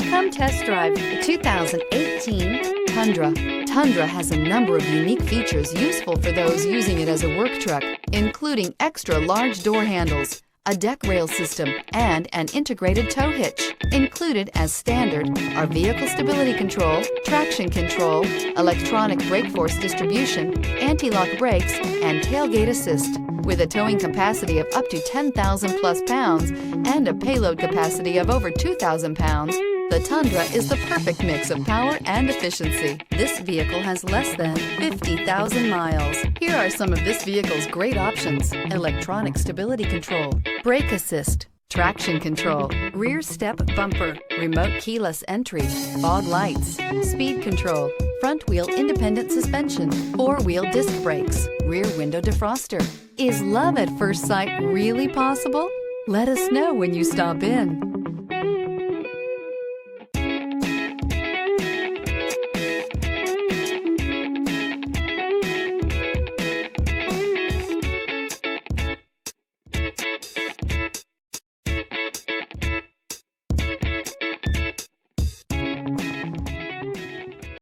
Come test drive the 2018 Tundra. Tundra has a number of unique features useful for those using it as a work truck, including extra large door handles, a deck rail system, and an integrated tow hitch. Included as standard are vehicle stability control, traction control, electronic brake force distribution, anti-lock brakes, and tailgate assist. With a towing capacity of up to 10,000 plus pounds and a payload capacity of over 2,000 pounds, the Tundra is the perfect mix of power and efficiency. This vehicle has less than 50,000 miles. Here are some of this vehicle's great options: electronic stability control, brake assist, traction control, rear step bumper, remote keyless entry, fog lights, speed control, front wheel independent suspension, four-wheel disc brakes, rear window defroster. Is love at first sight really possible? Let us know when you stop in.